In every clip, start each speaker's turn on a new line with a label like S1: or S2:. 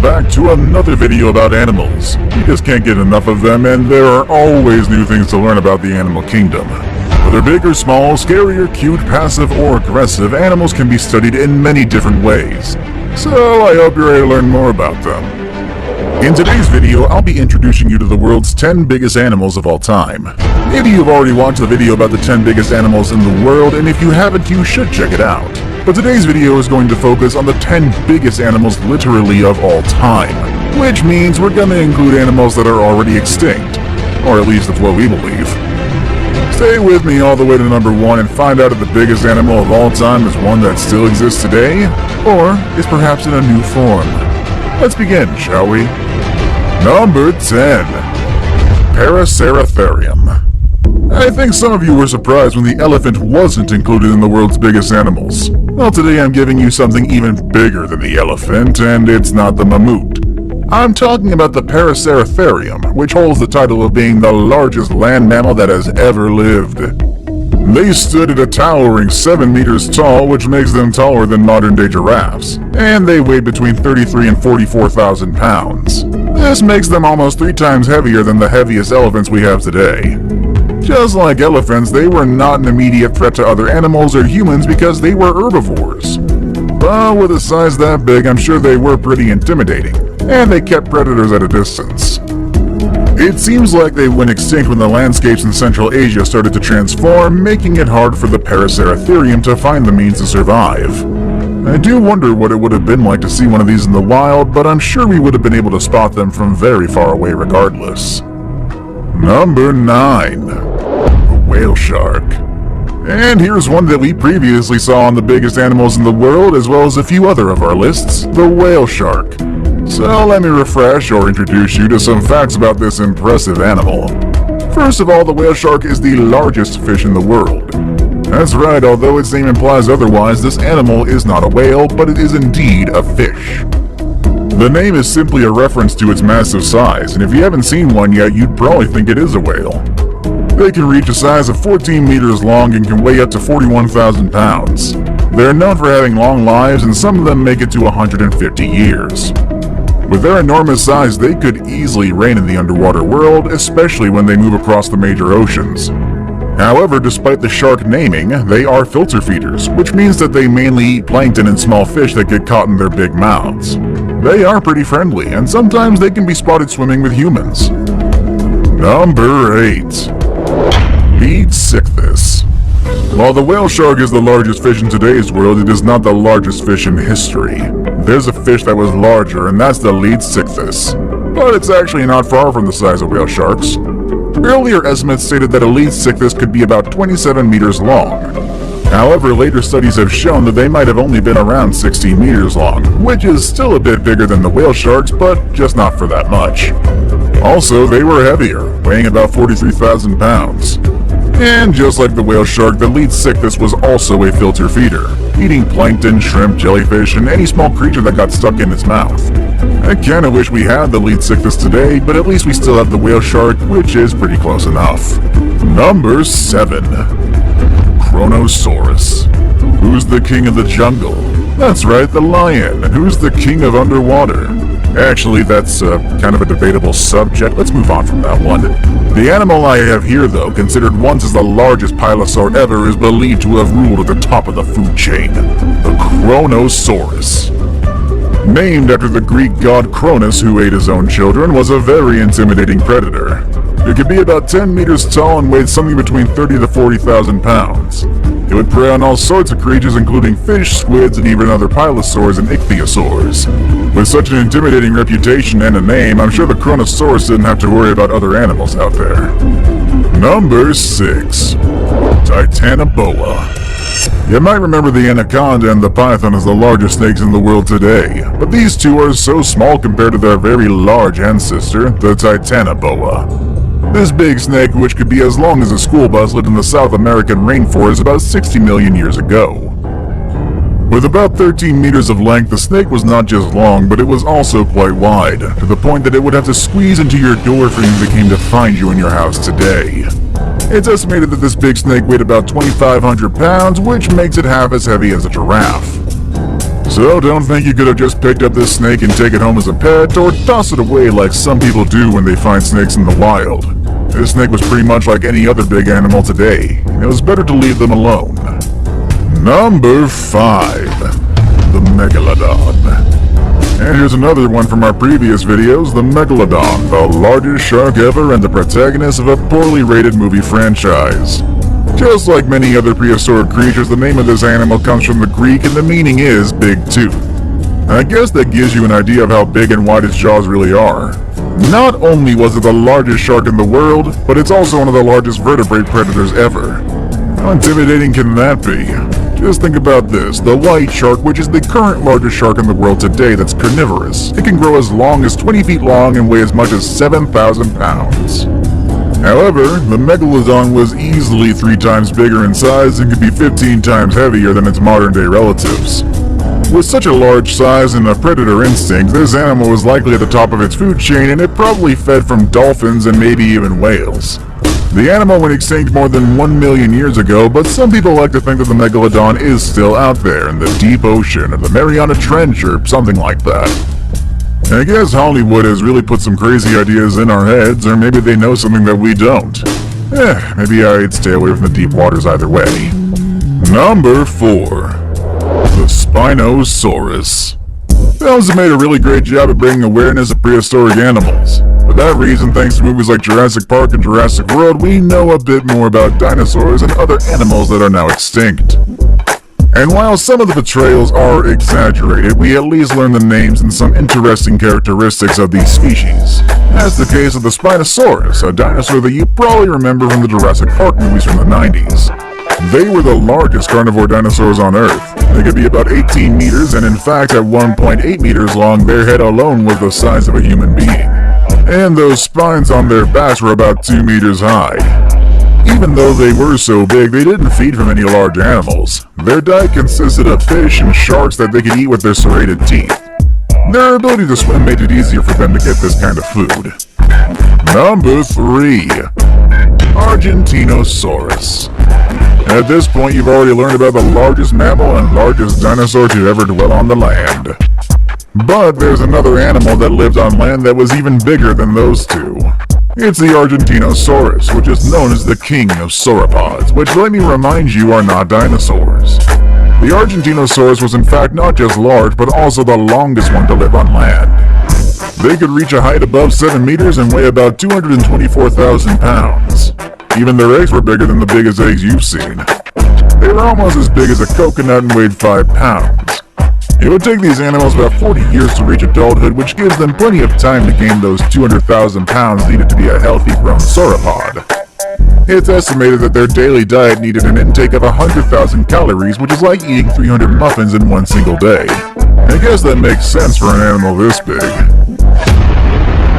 S1: back to another video about animals. You just can't get enough of them, and there are always new things to learn about the animal kingdom. Whether big or small, scary or cute, passive or aggressive, animals can be studied in many different ways. So I hope you're ready to learn more about them. In today's video, I'll be introducing you to the world's 10 biggest animals of all time. Maybe you've already watched the video about the 10 biggest animals in the world, and if you haven't, you should check it out. But today's video is going to focus on the 10 biggest animals literally of all time, which means we're going to include animals that are already extinct, or at least that's what we believe. Stay with me all the way to number 1 and find out if the biggest animal of all time is one that still exists today, or is perhaps in a new form. Let's begin, shall we? Number 10. Paraceratherium. I think some of you were surprised when the elephant wasn't included in the world's biggest animals. Well, today I'm giving you something even bigger than the elephant, and it's not the mammoth. I'm talking about the Paraceratherium, which holds the title of being the largest land mammal that has ever lived. They stood at a towering 7 meters tall, which makes them taller than modern-day giraffes, and they weighed between 33 and 44,000 pounds. This makes them almost 3 times heavier than the heaviest elephants we have today. Just like elephants, they were not an immediate threat to other animals or humans because they were herbivores. But with a size that big, I'm sure they were pretty intimidating, and they kept predators at a distance. It seems like they went extinct when the landscapes in Central Asia started to transform, making it hard for the Paraceratherium to find the means to survive. I do wonder what it would have been like to see one of these in the wild, but I'm sure we would have been able to spot them from very far away regardless. Number 9. The whale shark. And here's one that we previously saw on the biggest animals in the world, as well as a few other of our lists, the whale shark. So let me refresh or introduce you to some facts about this impressive animal. First of all, the whale shark is the largest fish in the world. That's right, although its name implies otherwise, this animal is not a whale, but it is indeed a fish. The name is simply a reference to its massive size, and if you haven't seen one yet, you'd probably think it is a whale. They can reach a size of 14 meters long and can weigh up to 41,000 pounds. They're known for having long lives, and some of them make it to 150 years. With their enormous size, they could easily reign in the underwater world, especially when they move across the major oceans. However, despite the shark naming, they are filter feeders, which means that they mainly eat plankton and small fish that get caught in their big mouths. They are pretty friendly, and sometimes they can be spotted swimming with humans. Number 8. Lead Sichthys. While the whale shark is the largest fish in today's world, it is not the largest fish in history. There's a fish that was larger, and that's the lead Sichthys. But it's actually not far from the size of whale sharks. Earlier estimates stated that a lead Sichthys could be about 27 meters long. However, later studies have shown that they might have only been around 16 meters long, which is still a bit bigger than the whale sharks, but just not for that much. Also, they were heavier, weighing about 43,000 pounds. And just like the whale shark, the lead Sichthys was also a filter feeder, eating plankton, shrimp, jellyfish, and any small creature that got stuck in its mouth. I kinda wish we had the lead Sichthys today, but at least we still have the whale shark, which is pretty close enough. Number 7. Kronosaurus. Who's the king of the jungle? That's right, the lion. And who's the king of underwater? Actually, that's kind of a debatable subject. Let's move on from that one. The animal I have here, though, considered once as the largest pilosaur ever, is believed to have ruled at the top of the food chain. The Kronosaurus. Named after the Greek god Kronos, who ate his own children, was a very intimidating predator. It could be about 10 meters tall and weighed something between 30 to 40,000 pounds. It would prey on all sorts of creatures, including fish, squids, and even other pilosaurs and ichthyosaurs. With such an intimidating reputation and a name, I'm sure the Kronosaurus didn't have to worry about other animals out there. Number 6. Titanoboa. You might remember the anaconda and the python as the largest snakes in the world today, but these two are so small compared to their very large ancestor, the Titanoboa. This big snake, which could be as long as a school bus, lived in the South American rainforest about 60 million years ago. With about 13 meters of length, the snake was not just long, but it was also quite wide, to the point that it would have to squeeze into your door for you if it came to find you in your house today. It's estimated that this big snake weighed about 2,500 pounds, which makes it half as heavy as a giraffe. So don't think you could have just picked up this snake and take it home as a pet, or toss it away like some people do when they find snakes in the wild. This snake was pretty much like any other big animal today, and it was better to leave them alone. Number 5. The Megalodon. And here's another one from our previous videos, the Megalodon, the largest shark ever and the protagonist of a poorly rated movie franchise. Just like many other prehistoric creatures, the name of this animal comes from the Greek and the meaning is big tooth. I guess that gives you an idea of how big and wide its jaws really are. Not only was it the largest shark in the world, but it's also one of the largest vertebrate predators ever. How intimidating can that be? Just think about this, the white shark, which is the current largest shark in the world today that's carnivorous. It can grow as long as 20 feet long and weigh as much as 7,000 pounds. However, the Megalodon was easily 3 times bigger in size and could be 15 times heavier than its modern-day relatives. With such a large size and a predator instinct, this animal was likely at the top of its food chain and it probably fed from dolphins and maybe even whales. The animal went extinct more than 1 million years ago, but some people like to think that the Megalodon is still out there in the deep ocean or the Mariana Trench or something like that. I guess Hollywood has really put some crazy ideas in our heads, or maybe they know something that we don't. Maybe I'd stay away from the deep waters either way. Number 4. The Spinosaurus. Films have made a really great job of bringing awareness of prehistoric animals. For that reason, thanks to movies like Jurassic Park and Jurassic World, we know a bit more about dinosaurs and other animals that are now extinct. And while some of the portrayals are exaggerated, we at least learn the names and some interesting characteristics of these species. That's the case of the Spinosaurus, a dinosaur that you probably remember from the Jurassic Park movies from the 90s. They were the largest carnivore dinosaurs on Earth. They could be about 18 meters, and in fact at 1.8 meters long, their head alone was the size of a human being. And those spines on their backs were about 2 meters high. Even though they were so big, they didn't feed from any large animals. Their diet consisted of fish and sharks that they could eat with their serrated teeth. Their ability to swim made it easier for them to get this kind of food. Number 3. Argentinosaurus. At this point, you've already learned about the largest mammal and largest dinosaur to ever dwell on the land. But there's another animal that lived on land that was even bigger than those two. It's the Argentinosaurus, which is known as the king of sauropods, which, let me remind you, are not dinosaurs. The Argentinosaurus was in fact not just large, but also the longest one to live on land. They could reach a height above 7 meters and weigh about 224,000 pounds. Even their eggs were bigger than the biggest eggs you've seen. They were almost as big as a coconut and weighed 5 pounds. It would take these animals about 40 years to reach adulthood, which gives them plenty of time to gain those 200,000 pounds needed to be a healthy grown sauropod. It's estimated that their daily diet needed an intake of 100,000 calories, which is like eating 300 muffins in one single day. I guess that makes sense for an animal this big.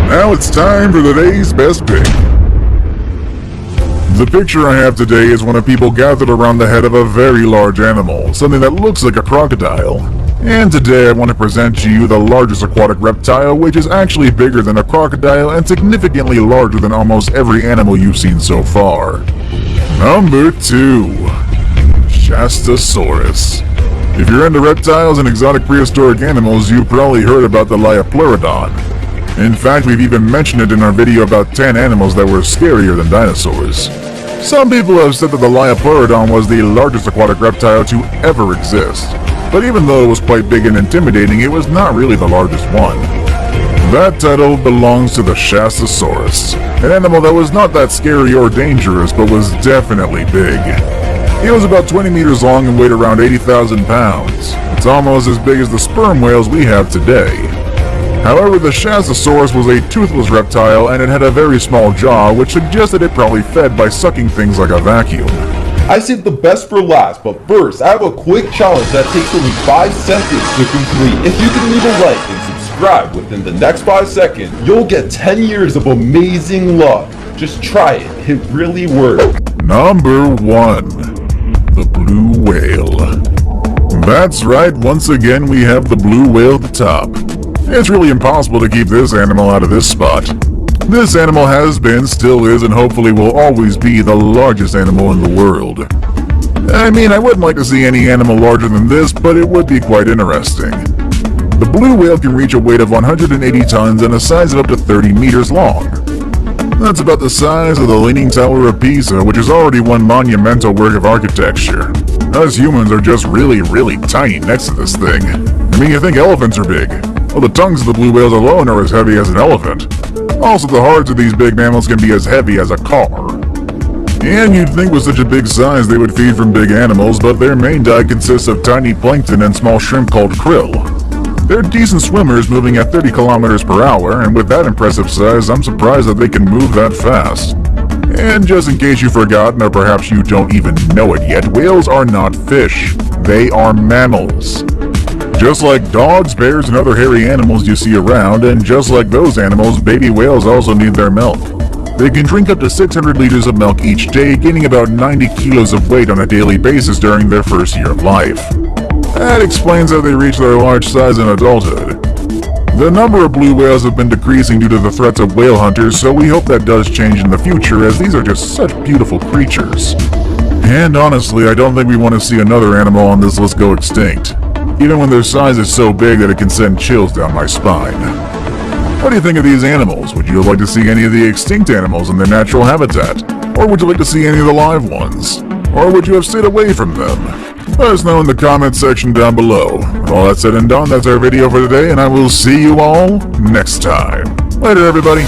S1: Now it's time for today's best pick. The picture I have today is one of people gathered around the head of a very large animal, something that looks like a crocodile. And today I want to present to you the largest aquatic reptile, which is actually bigger than a crocodile and significantly larger than almost every animal you've seen so far. Number 2. Shastasaurus. If you're into reptiles and exotic prehistoric animals, you've probably heard about the Pleurodon. In fact, we've even mentioned it in our video about 10 animals that were scarier than dinosaurs. Some people have said that the Pleurodon was the largest aquatic reptile to ever exist. But even though it was quite big and intimidating, it was not really the largest one. That title belongs to the Shastasaurus, an animal that was not that scary or dangerous, but was definitely big. It was about 20 meters long and weighed around 80,000 pounds. It's almost as big as the sperm whales we have today. However, the Shastasaurus was a toothless reptile and it had a very small jaw, which suggested it probably fed by sucking things like a vacuum.
S2: I saved the best for last, but first, I have a quick challenge that takes only 5 seconds to complete. If you can leave a like and subscribe within the next 5 seconds, you'll get 10 years of amazing luck. Just try it, it really works.
S1: Number 1. The blue whale. That's right, once again we have the blue whale at the top. It's really impossible to keep this animal out of this spot. This animal has been, still is, and hopefully will always be the largest animal in the world. I mean, I wouldn't like to see any animal larger than this, but it would be quite interesting. The blue whale can reach a weight of 180 tons and a size of up to 30 meters long. That's about the size of the Leaning Tower of Pisa, which is already one monumental work of architecture. Us humans are just really, really tiny next to this thing. I mean, you think elephants are big. Well, the tongues of the blue whales alone are as heavy as an elephant. Also, the hearts of these big mammals can be as heavy as a car. And you'd think with such a big size they would feed from big animals, but their main diet consists of tiny plankton and small shrimp called krill. They're decent swimmers, moving at 30 kilometers per hour, and with that impressive size, I'm surprised that they can move that fast. And just in case you've forgotten, or perhaps you don't even know it yet, whales are not fish. They are mammals. Just like dogs, bears, and other hairy animals you see around, and just like those animals, baby whales also need their milk. They can drink up to 600 liters of milk each day, gaining about 90 kilos of weight on a daily basis during their first year of life. That explains how they reach their large size in adulthood. The number of blue whales have been decreasing due to the threats of whale hunters, so we hope that does change in the future, as these are just such beautiful creatures. And honestly, I don't think we want to see another animal on this list go extinct, even when their size is so big that it can send chills down my spine. What do you think of these animals? Would you like to see any of the extinct animals in their natural habitat? Or would you like to see any of the live ones? Or would you have stayed away from them? Let us know in the comments section down below. With all that said and done, that's our video for today, and I will see you all next time. Later, everybody.